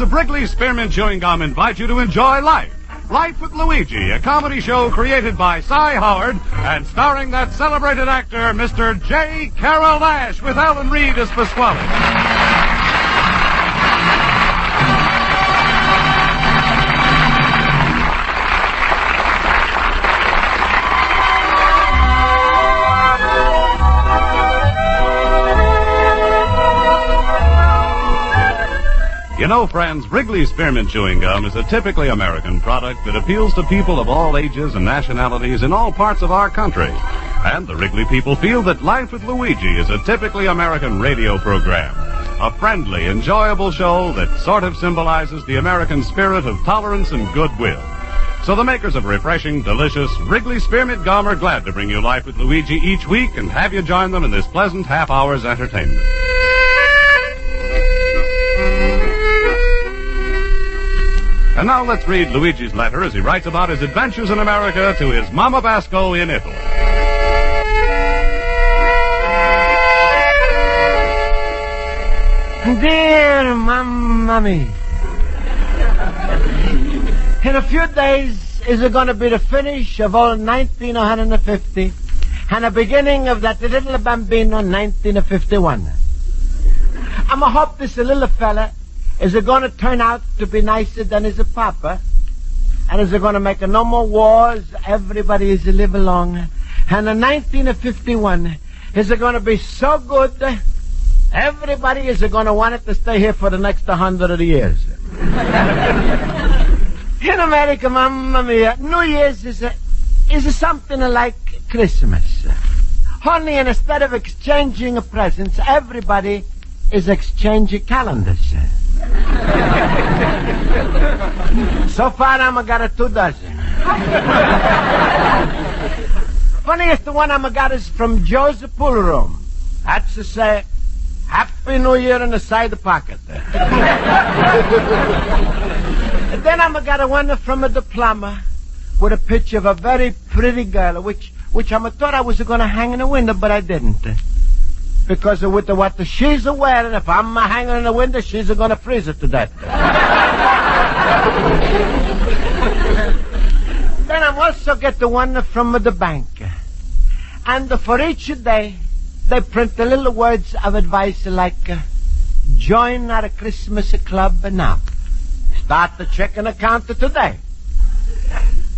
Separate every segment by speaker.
Speaker 1: of Wrigley Spearmint Chewing Gum invite you to enjoy Life. Life with Luigi, a comedy show created by Cy Howard and starring that celebrated actor, Mr. J.Carrol Nash, with Alan Reed as Pasquale. You know, friends, Wrigley Spearmint Chewing Gum is a typically American product that appeals to people of all ages and nationalities in all parts of our country. And the Wrigley people feel that Life with Luigi is a typically American radio program. A friendly, enjoyable show that sort of symbolizes the American spirit of tolerance and goodwill. So the makers of refreshing, delicious Wrigley Spearmint Gum are glad to bring you Life with Luigi each week and have you join them in this pleasant half-hour's entertainment. And now let's read Luigi's letter as he writes about his adventures in America to his Mama Basco in Italy.
Speaker 2: Dear Mamma me, in a few days is it going to be the finish of old 1950 and the beginning of that little bambino 1951. I'm a hope this little fella is it going to turn out to be nicer than his papa? And is it going to make no more wars? Everybody is to live along. And in 1951, is it going to be so good? Everybody is going to want it to stay here for the next 100 years. In America, Mamma mia, New Year's is something like Christmas. Only instead of exchanging presents, everybody is exchanging calendars. So far, I'm got 2 dozen. Funniest one I'm got is from Joe's pool room. That's to say, Happy New Year in the side pocket. And then I'm got one from a diploma with a picture of a very pretty girl, which I thought I was going to hang in the window, but I didn't. Because with what she's wearing, if I'm hanging in the window, she's going to freeze her to death. Then I'm also get the one from the bank. And for each day, they print the little words of advice like, join our Christmas club now. Start the checking account today.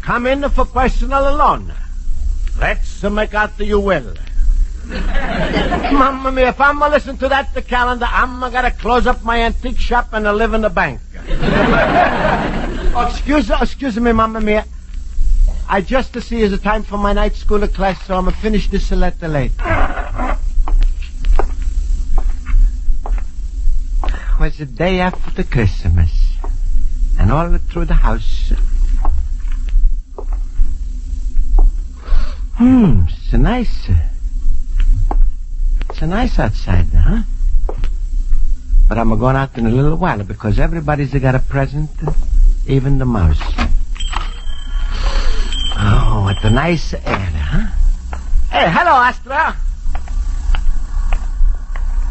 Speaker 2: Come in for personal loan. Let's make out the you will. Mamma mia, if I'm going to listen to that the calendar, I'm going to close up my antique shop and live in the bank. Excuse me, Mamma mia. I just to see is the time for my night school class, so I'm going to finish this letter late. It was the day after Christmas, and all through the house. It's nice. It's nice outside, huh? But I'm going out in a little while because everybody's got a present, even the mouse. Oh, what a nice air, huh? Hey, hello, Astra.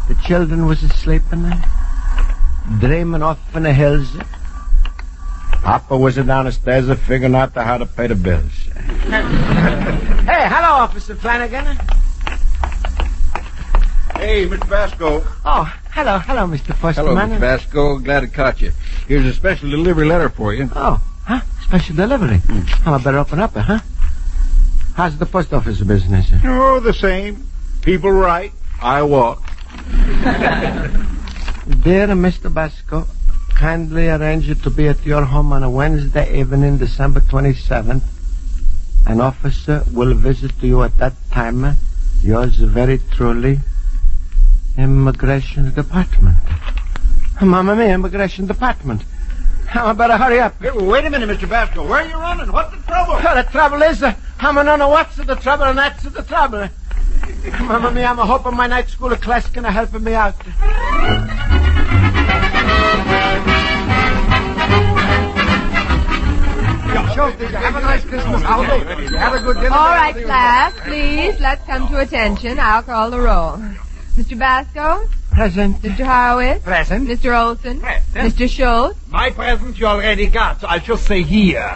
Speaker 2: The children was sleeping, dreaming off in the hills. Papa was down the stairs figuring out how to pay the bills. Hey, hello, Officer Flanagan.
Speaker 3: Hey, Mr. Basco.
Speaker 2: Oh, hello, Mr. Postman.
Speaker 3: Hello, Mr. Basco. Glad I caught you. Here's a special delivery letter for you.
Speaker 2: Oh, huh? Special delivery? Oh, I better open up it, huh? How's the post office business?
Speaker 3: Oh, the same. People write, I walk.
Speaker 2: Dear Mr. Basco, kindly arrange it to be at your home on a Wednesday evening, December 27th. An officer will visit you at that time. Yours very truly, Immigration Department. Mamma mia, Immigration Department. I better hurry up.
Speaker 3: Hey, wait a minute, Mr. Basco. Where are you running? What's the trouble?
Speaker 2: Well, the trouble is, I'm don't know what's the trouble, and that's the trouble. Mamma mia, I'm hoping my night school class can help me out. Have a nice Christmas holiday. Have a good dinner.
Speaker 4: All right, class, please, let's come to attention. I'll call the roll. Mr. Basco?
Speaker 2: Present.
Speaker 4: Mr. Horowitz?
Speaker 2: Present.
Speaker 4: Mr. Olson?
Speaker 5: Present.
Speaker 4: Mr. Schultz?
Speaker 5: My present you already got, so I'll just say here.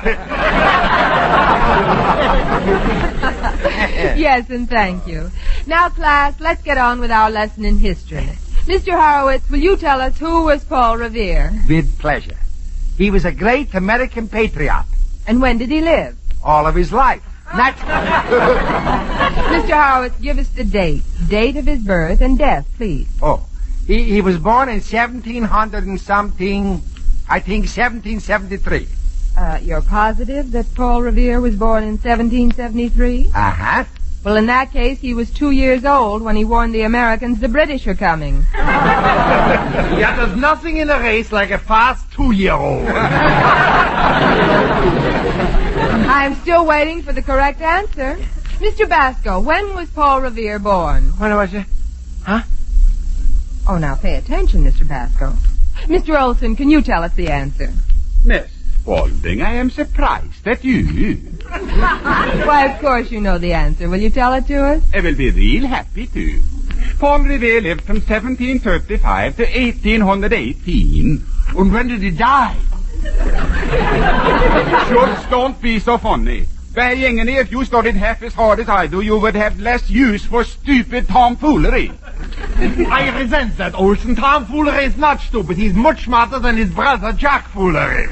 Speaker 4: Yes, and thank you. Now, class, let's get on with our lesson in history. Mr. Horowitz, will you tell us who was Paul Revere?
Speaker 6: With pleasure. He was a great American patriot.
Speaker 4: And when did he live?
Speaker 6: All of his life. Naturally.
Speaker 4: Mr. Horowitz, give us the date of his birth and death, please.
Speaker 6: Oh, he was born in 1700 and something, I think 1773.
Speaker 4: You're positive that Paul Revere was born in 1773?
Speaker 6: Uh-huh.
Speaker 4: Well, in that case, he was 2 years old when he warned the Americans the British are coming.
Speaker 5: Yeah, there's nothing in a race like a fast 2-year-old.
Speaker 4: I'm still waiting for the correct answer. Mr. Basco, when was Paul Revere born?
Speaker 2: When was it? Huh?
Speaker 4: Oh, now pay attention, Mr. Basco. Mr. Olson, can you tell us the answer?
Speaker 3: Miss Spaulding, I am surprised at you.
Speaker 4: Why, of course you know the answer. Will you tell it to us?
Speaker 3: I will be real happy to. Paul Revere lived from 1735 to 1818.
Speaker 5: And when did he die?
Speaker 3: Schultz, don't be so funny. By Ingeny, if you studied half as hard as I do, you would have less use for stupid tomfoolery.
Speaker 5: I resent that, Olson. Tomfoolery is not stupid. He's much smarter than his brother, Jack Foolery.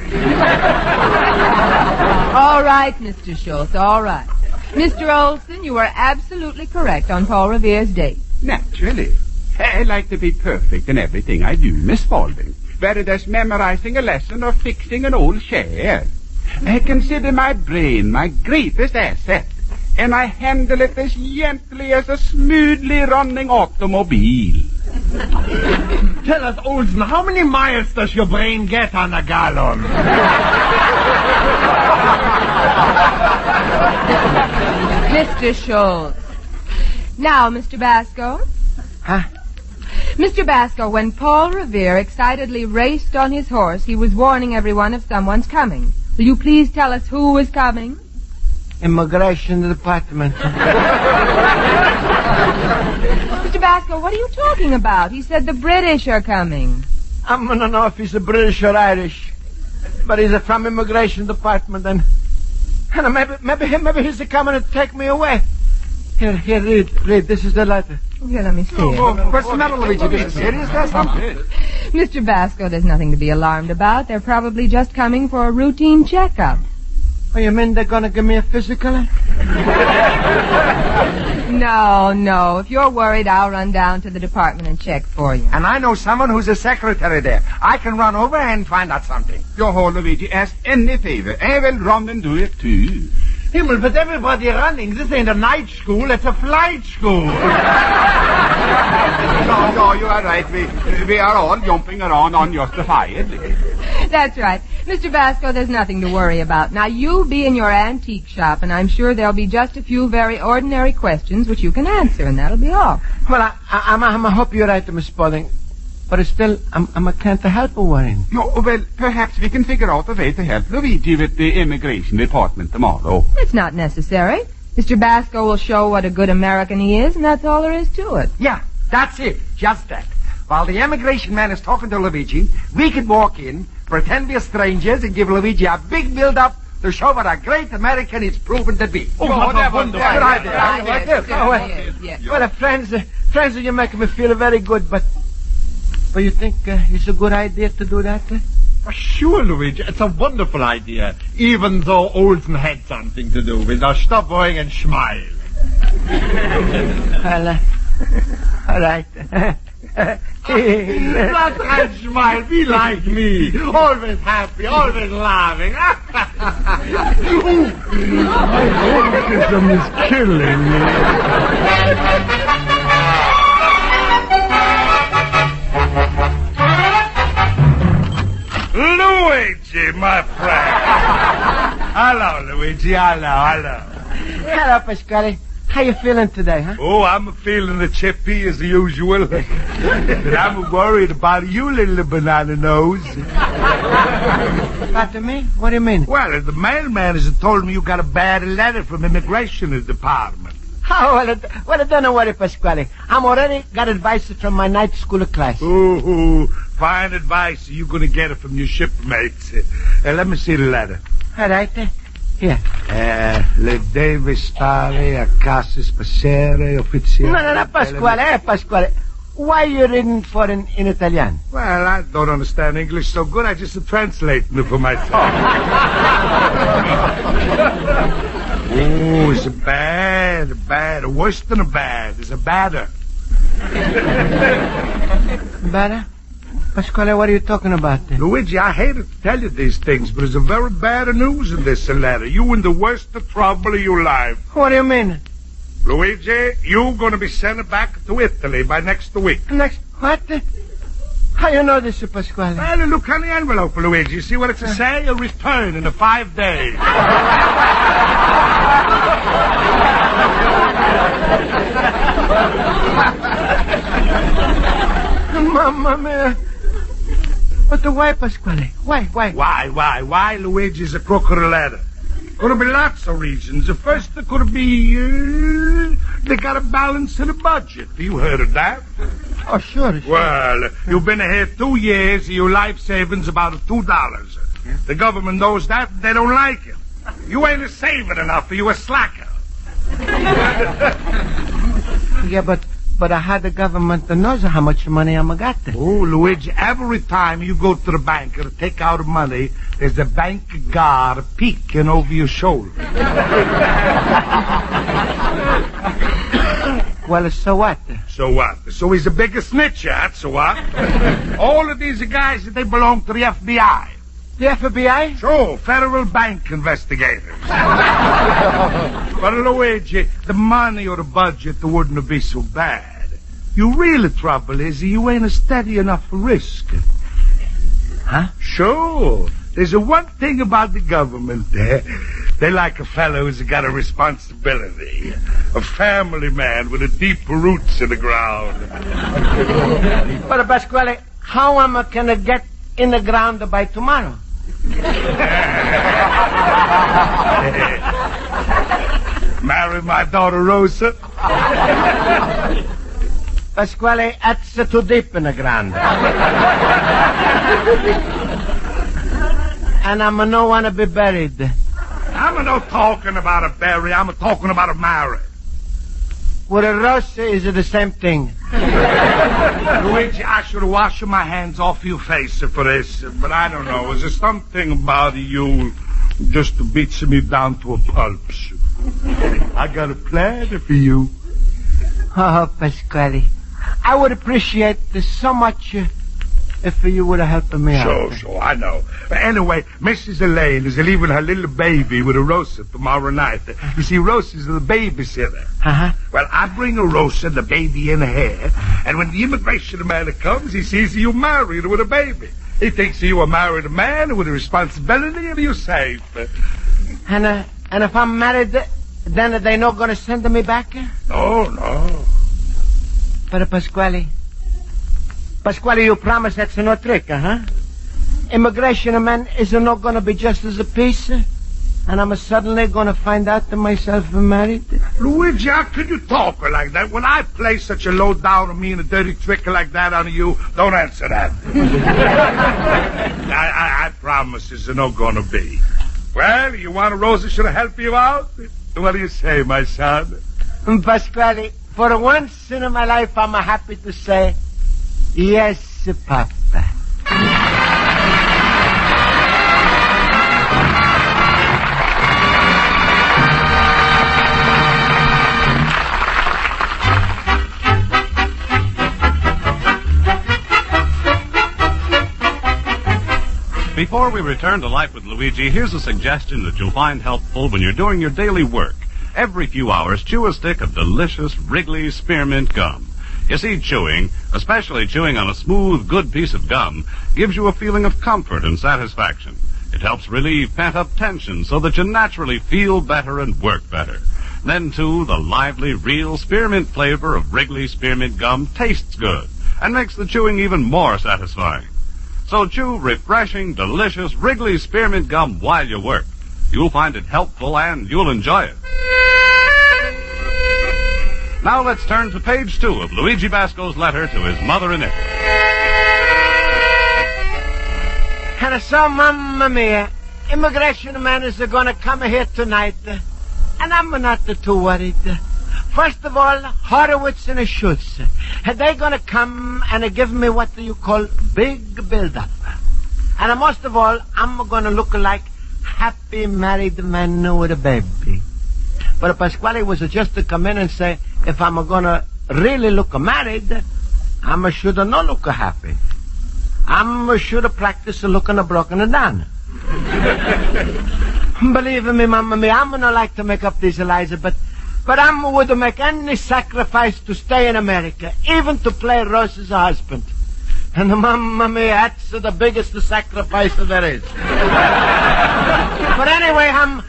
Speaker 4: All right, Mr. Schultz, all right. Mr. Olson, you are absolutely correct on Paul Revere's date.
Speaker 3: Naturally. I like to be perfect in everything I do, Miss Spaulding. Whether that's memorizing a lesson or fixing an old chair. I consider my brain my greatest asset, and I handle it as gently as a smoothly running automobile.
Speaker 5: Tell us, Olson, how many miles does your brain get on a gallon?
Speaker 4: Mr. Schultz. Now, Mr. Basco.
Speaker 2: Huh?
Speaker 4: Mr. Basco, when Paul Revere excitedly raced on his horse, he was warning everyone of someone's coming. Will you please tell us who was coming?
Speaker 2: Immigration Department.
Speaker 4: Mr. Basco, what are you talking about? He said the British are coming.
Speaker 2: I don't know if he's a British or Irish, but he's from Immigration Department, and maybe he's coming to take me away. Here, read. This is the letter.
Speaker 4: Here, let me see it.
Speaker 6: What's the matter, Luigi? Is it serious or something?
Speaker 4: Mr. Basco, there's nothing to be alarmed about. They're probably just coming for a routine checkup.
Speaker 2: Oh, you mean they're going to give me a physical?
Speaker 4: No. If you're worried, I'll run down to the department and check for you.
Speaker 6: And I know someone who's a secretary there. I can run over and find out something.
Speaker 3: Your whole Luigi, ask any favor. I will run and do it too.
Speaker 5: Himmel, but everybody running. This ain't a night school, it's a flight school.
Speaker 3: No, you are right. We are all jumping around unjustifiedly.
Speaker 4: That's right. Mr. Basco, there's nothing to worry about. Now, you be in your antique shop, and I'm sure there'll be just a few very ordinary questions which you can answer, and that'll be all.
Speaker 2: Well, I hope you're right, Miss Spaulding. But it's still, I can't help worrying.
Speaker 3: No, well, perhaps we can figure out a way to help Luigi with the immigration department tomorrow.
Speaker 4: It's not necessary. Mr. Basco will show what a good American he is, and that's all there is to it.
Speaker 6: Yeah, that's it. Just that. While the immigration man is talking to Luigi, we could walk in, pretend we're strangers, and give Luigi a big build-up to show what a great American he's proven to be.
Speaker 5: Oh, what a wonderful idea.
Speaker 6: I like this.
Speaker 4: Yes.
Speaker 2: Well, friends, you're making me feel very good, but you think it's a good idea to do that?
Speaker 5: Sure, Luigi, it's a wonderful idea, even though Olson had something to do with it. Stop worrying and smile.
Speaker 2: Well, all right.
Speaker 5: That's right, smile. Be like me. Always happy, always laughing. Autism is killing me. Luigi, my friend. Hello, Luigi. Hello.
Speaker 2: Hello, Pasquale. How you feeling today, huh?
Speaker 5: Oh, I'm feeling the chippy as usual. But I'm worried about you, little banana nose.
Speaker 2: About me? What do you mean?
Speaker 5: Well, the mailman has told me you got a bad letter from immigration department.
Speaker 2: Oh, well, don't worry, Pasquale. I'm already got advice from my night school class.
Speaker 7: Ooh, fine advice. You're going to get it from your shipmates. Let me see the letter.
Speaker 2: All right. Here.
Speaker 7: Le deve stare a casa spacere ufficiale.
Speaker 2: No, Pasquale. Why are you reading for in Italian?
Speaker 7: Well, I don't understand English so good. I just translating it for myself. Oh, it's bad. Worse than a bad. It's a badder.
Speaker 2: Badder? Pasquale, what are you talking about?
Speaker 7: Luigi, I hate to tell you these things, but there's a very bad news in this letter. You in the worst of trouble of your life.
Speaker 2: What do you mean?
Speaker 7: Luigi, you're going to be sent back to Italy by next week.
Speaker 2: What? How you know this, Pasquale?
Speaker 7: Well, look on the envelope, Luigi. You see what it say? A return in 5 days.
Speaker 2: Mamma mia. But why, Pasquale? Why?
Speaker 7: Why, Luigi's a crooked letter? Could have been lots of reasons. The first, there could be, they got a balance in the budget. You heard of that?
Speaker 2: Oh, sure.
Speaker 7: Well, you've been here 2 years, your life savings about $2. The government knows that, they don't like it. You ain't a saving enough, you a slacker.
Speaker 2: Yeah, but I had the government that knows how much money I'm got.
Speaker 7: Oh, Luigi, every time you go to the bank to take out money, there's a bank guard peeking over your shoulder.
Speaker 2: Well, so what?
Speaker 7: So what? So he's a bigger snitch, that's so what? All of these guys, they belong to the FBI.
Speaker 2: The FBI?
Speaker 7: Sure, federal bank investigators. But Luigi, the money or the budget wouldn't be so bad. Your real trouble is you ain't a steady enough risk.
Speaker 2: Huh?
Speaker 7: Sure. There's one thing about the government there. They like a fellow who's got a responsibility. A family man with a deep roots in the ground.
Speaker 2: But, Pasquale, how am I going to get in the ground by tomorrow?
Speaker 7: Marry my daughter Rosa.
Speaker 2: Pasquale, that's too deep in the ground. And I'm no want to be buried.
Speaker 7: I'm not talking about a bury. I'm talking about a marry.
Speaker 2: With a Rosa, is it the same thing?
Speaker 7: Luigi, I should wash my hands off your face for this, but I don't know. Is there something about you just beats me down to a pulp? I got a plan for you.
Speaker 2: Oh, Pasquale, I would appreciate this so much if you would have helped me out.
Speaker 7: Sure, I know. But anyway, Mrs. Elaine is leaving her little baby with a Rosa tomorrow night. You see, Rosa's the babysitter.
Speaker 2: Uh-huh.
Speaker 7: Well, I bring a Rosa, the baby in her, and when the immigration man comes, he sees you married with a baby. He thinks you a married man with a responsibility and you're safe.
Speaker 2: And if I'm married, then they're not going to send me back?
Speaker 7: No.
Speaker 2: But Pasquale, you promise that's no trick, huh? Immigration man is not going to be just as a piece, and I'm suddenly going to find out that myself married.
Speaker 7: Luigi, how could you talk like that? When I play such a low down and mean a dirty trick like that on you, don't answer that. I promise it's not going to be. Well, you want a Rosa should help you out? What do you say, my son?
Speaker 2: Pasquale, for once in my life, I'm happy to say, yes, Papa.
Speaker 1: Before we return to Life with Luigi, here's a suggestion that you'll find helpful when you're doing your daily work. Every few hours, chew a stick of delicious Wrigley Spearmint gum. You see, chewing, especially chewing on a smooth, good piece of gum, gives you a feeling of comfort and satisfaction. It helps relieve pent-up tension so that you naturally feel better and work better. Then, too, the lively, real spearmint flavor of Wrigley Spearmint gum tastes good and makes the chewing even more satisfying. So chew refreshing, delicious Wrigley Spearmint gum while you work. You'll find it helpful and you'll enjoy it. Now let's turn to page 2 of Luigi Basco's letter to his mother in Italy.
Speaker 2: And so, Mamma Mia, immigration men is going to come here tonight, and I'm not too worried. First of all, Horowitz and Schultz. They're going to come and give me what you call big build-up. And most of all, I'm going to look like happy married man with a baby. But Pasquale was just to come in and say, if I'm going to really look married, I should not look happy. I should practice looking broken and down. Believe me, Mamma Mia, I'm not like to make up these lies, but I would make any sacrifice to stay in America, even to play Rose's husband. And Mamma Mia, that's the biggest sacrifice there is. But anyway, I'm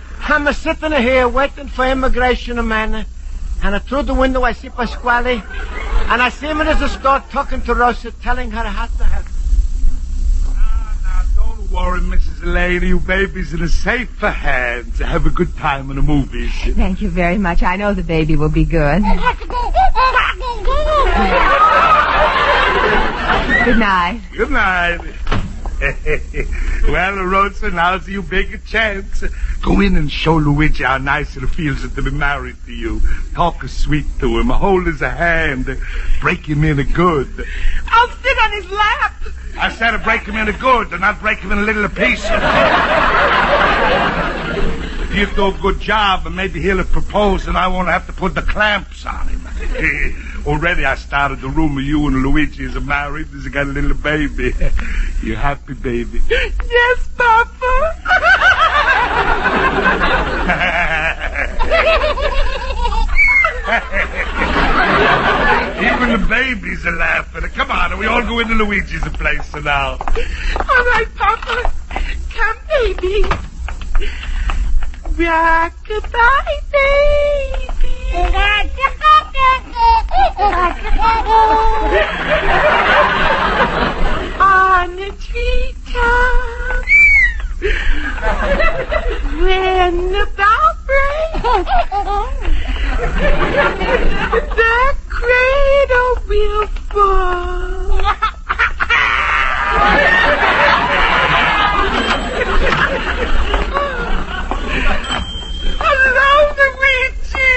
Speaker 2: sitting here waiting for immigration man, and through the window I see Pasquale, and I see him in the store talking to Rosa, telling her how to help.
Speaker 7: Now, don't worry, Mrs. Lady. You baby's in a safer hands. Have a good time in the movies.
Speaker 4: Thank you very much. I know the baby will be good. Good night.
Speaker 7: Good night. Well, Rosa, now's your big chance. Go in and show Luigi how nice it feels to be married to you. Talk sweet to him. Hold his hand. Break him in a good.
Speaker 8: I'll sit on his lap.
Speaker 7: I said to break him in a good and not break him in little pieces. If you do a good job, and maybe he'll propose and I won't have to put the clamps on him. Already I started the rumor you and Luigi is married. He's got a little baby. You happy, baby?
Speaker 8: Yes, Papa.
Speaker 7: Even the babies are laughing. Come on, we all go into Luigi's place now.
Speaker 8: All right, Papa. Come, baby. Rock-a-bye, baby. On the treetop. When the bough breaks, the cradle will fall. Hello, Luigi.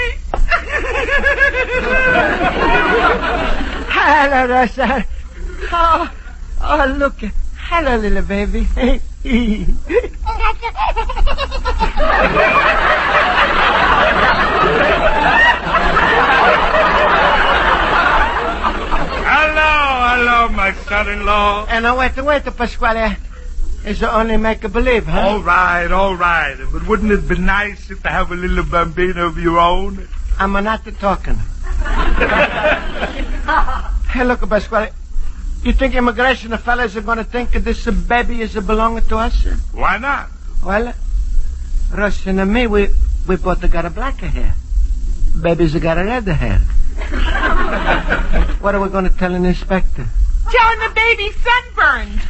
Speaker 2: Hello, Rosa. Oh, look. Hello, little baby.
Speaker 7: Hello, my son-in-law.
Speaker 2: And wait, Pasquale. It's only make-believe, huh?
Speaker 7: All right. But wouldn't it be nice to have a little bambino of your own?
Speaker 2: I'm not talking. Hey, look, Pasquale. You think immigration fellas are going to think this baby is belonging to us?
Speaker 7: Why not?
Speaker 2: Well, Russ and me, we both got a black hair. Baby's got a red hair. What are we going to tell an inspector?
Speaker 8: Tell him the baby's sunburned.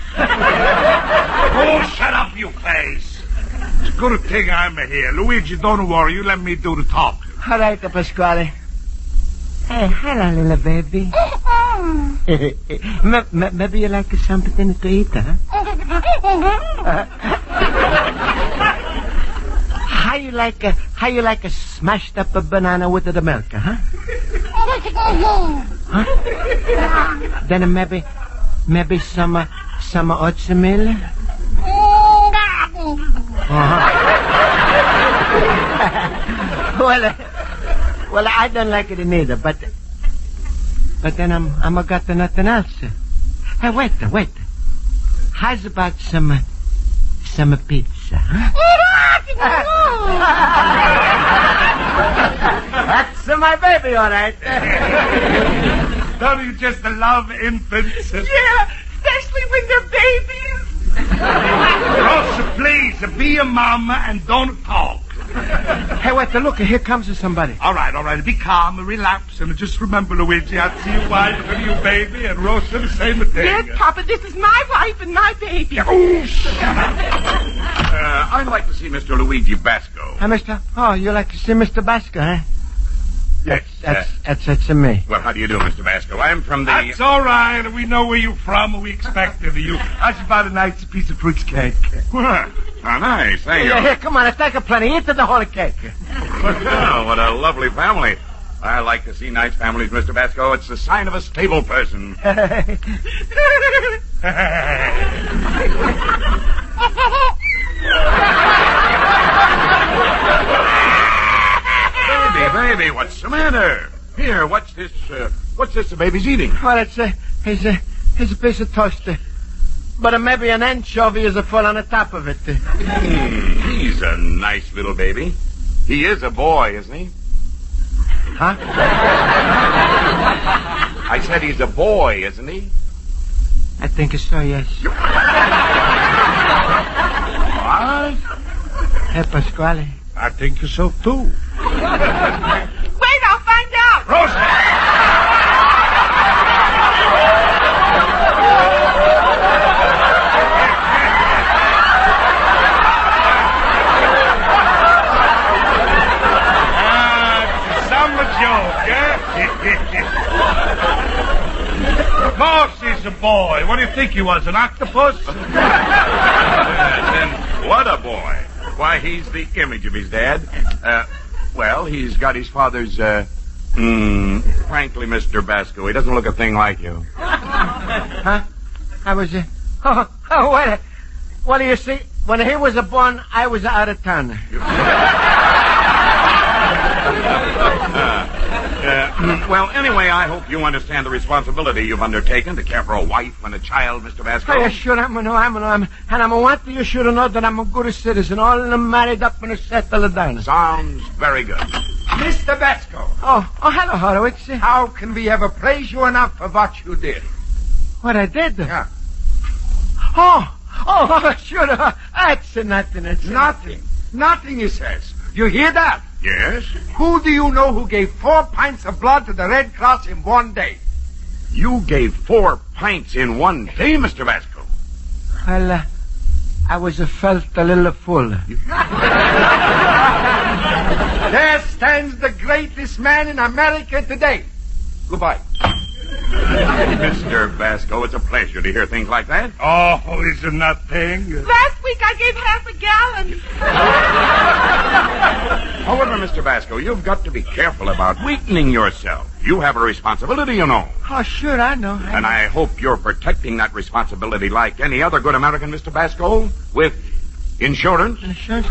Speaker 7: Oh, shut up, you face. It's a good thing I'm here. Luigi, don't worry. You let me do the talking.
Speaker 2: All right, Pasquale. Hey, hello, little baby. Maybe you like something to eat, huh? How you like a smashed up banana with the milk, huh? Huh? Then maybe some oatmeal. Well, I don't like it neither, but then I'm got nothing else. Hey, wait. How's about some pizza, huh? That's my baby, all right.
Speaker 7: Don't you just love infants?
Speaker 8: Yeah, especially when they're babies.
Speaker 7: Rosa, please, be a mama and don't talk.
Speaker 2: Hey, wait, look, here comes somebody.
Speaker 7: All right. Be calm and relax. And just remember, Luigi, I'll see your wife and your baby, and Rosa, the same thing.
Speaker 8: Yes, Papa, this is my wife and my baby.
Speaker 7: Oh, shut up.
Speaker 3: I'd like to see Mr. Luigi Basco.
Speaker 2: Hey, mister? Oh, you like to see Mr. Basco, huh?
Speaker 7: Yes.
Speaker 2: That's me.
Speaker 3: Well, how do you do, Mr. Basco? I'm from the...
Speaker 7: That's all right. We know where you're from and we expected you. How's about a nice piece of fruit cake?
Speaker 3: Well, how nice. Thank you.
Speaker 2: Here, come on, let's take a plenty. Eat the whole cake.
Speaker 3: Oh, what a lovely family. I like to see nice families, Mr. Basco. It's the sign of a stable person. Baby, what's the matter? Here, what's this the baby's eating?
Speaker 2: Well, it's a piece of toast. But maybe an anchovy is a full on the top of it.
Speaker 3: He's a nice little baby. He is a boy, isn't he?
Speaker 2: Huh?
Speaker 3: I said he's a boy, isn't he?
Speaker 2: I think so, yes.
Speaker 3: What?
Speaker 2: Hey, Pasquale.
Speaker 7: I think so, too.
Speaker 8: Wait, I'll find out.
Speaker 7: Rosa! Of course he's a boy. What do you think he was, an octopus?
Speaker 3: Then what a boy. Why, he's the image of his dad. Well, he's got his father's, frankly, Mr. Basco, he doesn't look a thing like you.
Speaker 2: Huh? I was, wait. What do you see? When he was born, I was out of town.
Speaker 3: Well, anyway, I hope you understand the responsibility you've undertaken to care for a wife and a child, Mr. Basco.
Speaker 2: Oh, yeah, sure, I want you should know that I'm a good citizen, all married up and settled down.
Speaker 3: Sounds very good.
Speaker 6: Mr. Basco,
Speaker 2: Oh, hello, Horowitz.
Speaker 6: how can we ever praise you enough for what you did?
Speaker 2: What I did?
Speaker 6: Yeah.
Speaker 2: Oh, sure, that's nothing.
Speaker 6: Nothing, he says. You hear that?
Speaker 3: Yes?
Speaker 6: Who do you know who gave 4 pints of blood to the Red Cross in one day?
Speaker 3: You gave 4 pints in one day, Mr. Basco.
Speaker 2: Well, I was felt a little full.
Speaker 6: There stands the greatest man in America today. Goodbye.
Speaker 3: Mr. Basco, it's a pleasure to hear things like that.
Speaker 7: Oh, is it nothing?
Speaker 8: Last week I gave half a gallon.
Speaker 3: However, Mr. Basco, you've got to be careful about weakening yourself. You have a responsibility, you know.
Speaker 2: Oh, sure, I know.
Speaker 3: And I hope you're protecting that responsibility like any other good American, Mr. Basco, with insurance.
Speaker 2: Insurance?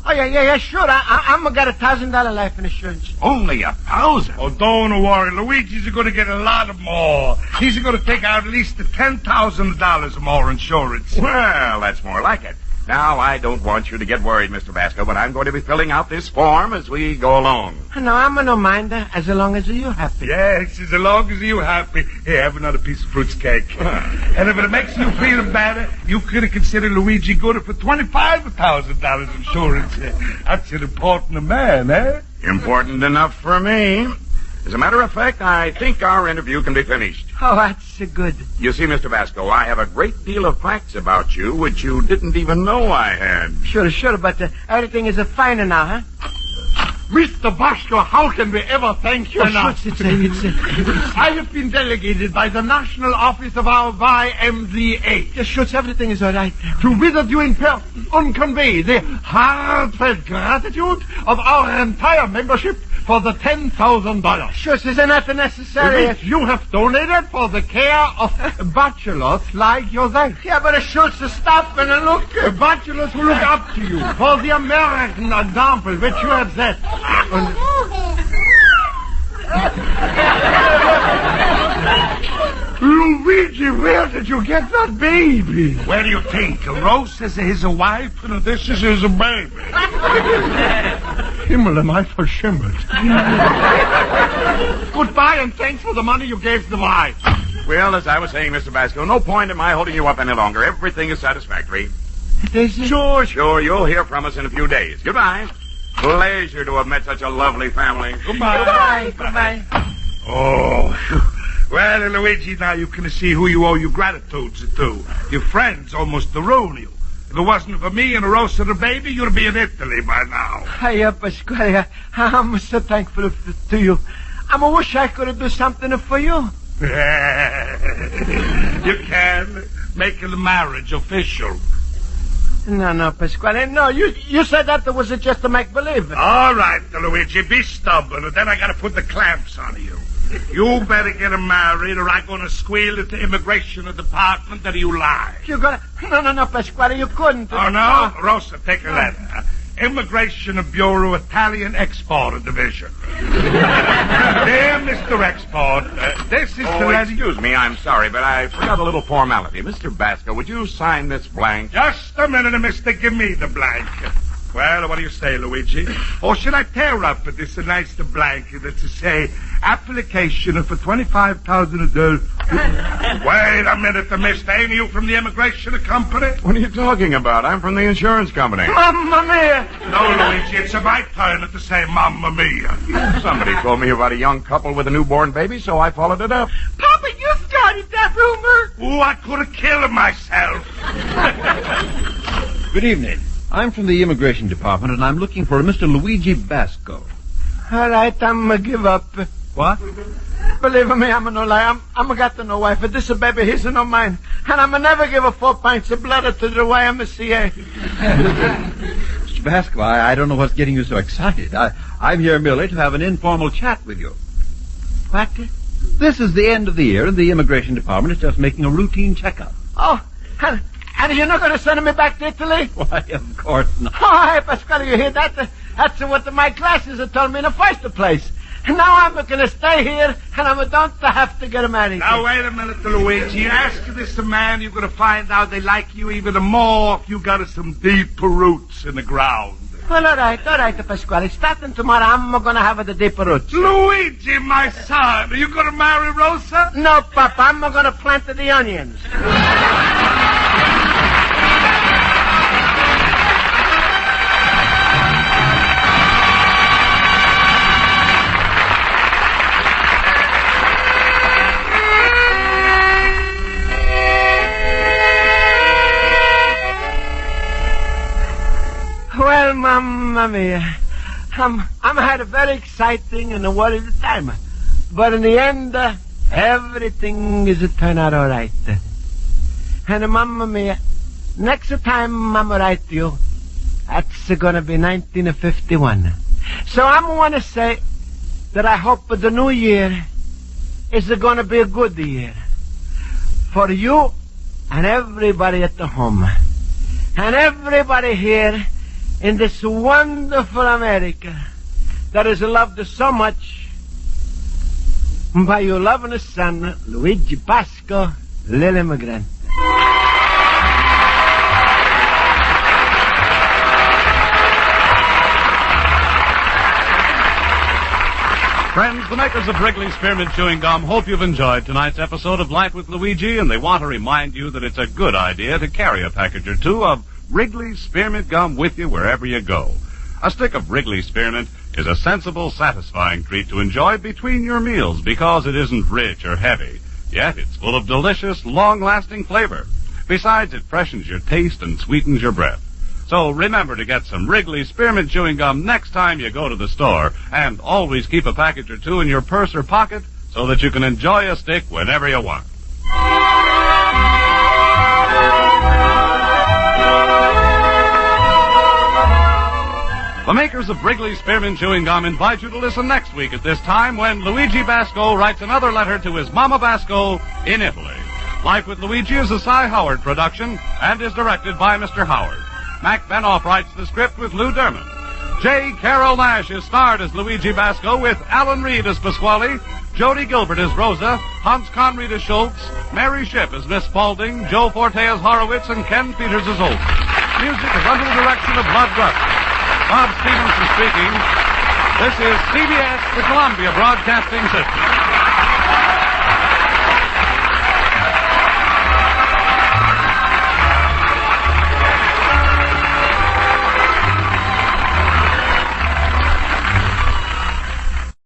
Speaker 2: Oh, yeah, sure. I'm got $1,000 life insurance.
Speaker 3: Only 1,000.
Speaker 7: Oh, don't worry. Luigi's going to get a lot of more. He's going to take out at least $10,000 more insurance.
Speaker 3: Well, that's more like it. Now, I don't want you to get worried, Mr. Basco, but I'm going to be filling out this form as we go along.
Speaker 2: No, I'm no minder as long as you're happy.
Speaker 7: Yes, as long as you're happy. Here, have another piece of fruit cake. And if it makes you feel better, you could consider Luigi good for $25,000 insurance. That's an important man, eh?
Speaker 3: Important enough for me. As a matter of fact, I think our interview can be finished.
Speaker 2: Oh, that's good.
Speaker 3: You see, Mr. Basco, I have a great deal of facts about you which you didn't even know I had.
Speaker 2: Sure, but everything is fine now, huh?
Speaker 5: Mr. Basco, how can we ever thank you enough?
Speaker 2: It's
Speaker 5: I have been delegated by the National Office of our YMCA.
Speaker 2: Yes, Schutz, everything is all right.
Speaker 5: To visit you in person and convey the heartfelt gratitude of our entire membership for the $10,000.
Speaker 2: Schutz, is not necessary.
Speaker 5: Which you have donated for the care of bachelors like yourself.
Speaker 2: Yeah, but Schutz, stop and look.
Speaker 5: Bachelors who look up to you for the American example which you have set. Luigi, where did you get that baby?
Speaker 7: Where do you think? Rose says he's a wife, and this is his baby.
Speaker 5: Himmel, am I verschimmelt. Goodbye, and thanks for the money you gave the wife.
Speaker 3: Well, as I was saying, Mr. Basco, no point in my holding you up any longer. Everything is satisfactory. Sure, you'll hear from us in a few days. Goodbye. Pleasure to have met such a lovely family.
Speaker 7: Goodbye.
Speaker 2: Goodbye.
Speaker 7: Oh, well, Luigi, now you can see who you owe your gratitude to. Your friends almost ruin you. If it wasn't for me and Rosa the baby, you'd be in Italy by now.
Speaker 2: Hiya, Pasquale. I'm so thankful to you. I wish I could do something for you.
Speaker 7: You can make the marriage official.
Speaker 2: No, Pasquale. No, you said that was just a make-believe.
Speaker 7: All right, Luigi, be stubborn, and then I gotta put the clamps on you. You better get him married, or I'm gonna squeal at the immigration department that you lie.
Speaker 2: You gotta... No, Pasquale, you couldn't.
Speaker 7: Oh, no? Rosa, take a letter. Immigration Bureau Italian Export Division. Dear Mr. Export, this is the letter...
Speaker 9: Excuse me, I'm sorry, but I forgot a little formality. Mr. Basco, would you sign this blank?
Speaker 7: Just a minute, mister. Give me the blank. Well, what do you say, Luigi? Or should I tear up this nice blank that to say application for $25,000? Wait a minute, mister. Ain't you from the immigration company?
Speaker 9: What are you talking about? I'm from the insurance company.
Speaker 2: Mamma mia!
Speaker 7: No, Luigi, it's my turn to say Mamma Mia.
Speaker 9: Somebody told me about a young couple with a newborn baby, so I followed it up.
Speaker 8: Papa, you started that rumor.
Speaker 7: Ooh, I could have killed myself.
Speaker 10: Good evening. I'm from the Immigration Department, and I'm looking for a Mr. Luigi Basco.
Speaker 2: All right, I'm give up.
Speaker 10: What?
Speaker 2: Believe me, I'm no lie. I'm got no wife. This baby, he's no mine. And I'm never give a 4 pints of blood to the YMCA.
Speaker 10: Mr. Basco, I don't know what's getting you so excited. I'm here merely to have an informal chat with you.
Speaker 2: What?
Speaker 10: This is the end of the year, and the Immigration Department is just making a routine checkup.
Speaker 2: Oh, and you're not going to send me back to Italy?
Speaker 10: Why, of course not.
Speaker 2: Oh, hey, Pasquale, you hear that? That's what my classes have told me in the first place. And now I'm going to stay here, and I don't have to get married.
Speaker 7: Now, wait a minute, Luigi. Ask this man, you're going to find out they like you even more if you got some deep roots in the ground.
Speaker 2: Well, all right, Pasquale. Starting tomorrow, I'm going to have the deep roots.
Speaker 7: Luigi, my son, are you going to marry Rosa?
Speaker 2: No, Papa, I'm going to plant the onions. Well, Mamma Mia, I'm had a very exciting and a worried time. But in the end, everything is turn out all right. And Mamma Mia, next time I'm write to you, that's gonna be 1951. So I'm gonna say that I hope the new year is gonna be a good year. For you and everybody at the home. And everybody here in this wonderful America that is loved so much by your loving son, Luigi Basco, Little Immigrant.
Speaker 1: Friends, the makers of Wrigley Spearmint Chewing Gum hope you've enjoyed tonight's episode of Life with Luigi, and they want to remind you that it's a good idea to carry a package or two of Wrigley Spearmint Gum with you wherever you go. A stick of Wrigley Spearmint is a sensible, satisfying treat to enjoy between your meals because it isn't rich or heavy, yet it's full of delicious, long-lasting flavor. Besides, it freshens your taste and sweetens your breath. So remember to get some Wrigley Spearmint Chewing Gum next time you go to the store, and always keep a package or two in your purse or pocket so that you can enjoy a stick whenever you want. The makers of Wrigley Spearmint Chewing Gum invite you to listen next week at this time when Luigi Basco writes another letter to his Mama Basco in Italy. Life with Luigi is a Cy Howard production and is directed by Mr. Howard. Mac Benoff writes the script with Lou Derman. J.Carrol Nash is starred as Luigi Basco with Alan Reed as Pasquale, Jody Gilbert as Rosa, Hans Conried as Schultz, Mary Shipp as Miss Spaulding, Joe Forte as Horowitz, and Ken Peters as Oak. Music is under the direction of Bud Rusk. Bob Stevenson speaking. This is CBS, the Columbia Broadcasting System.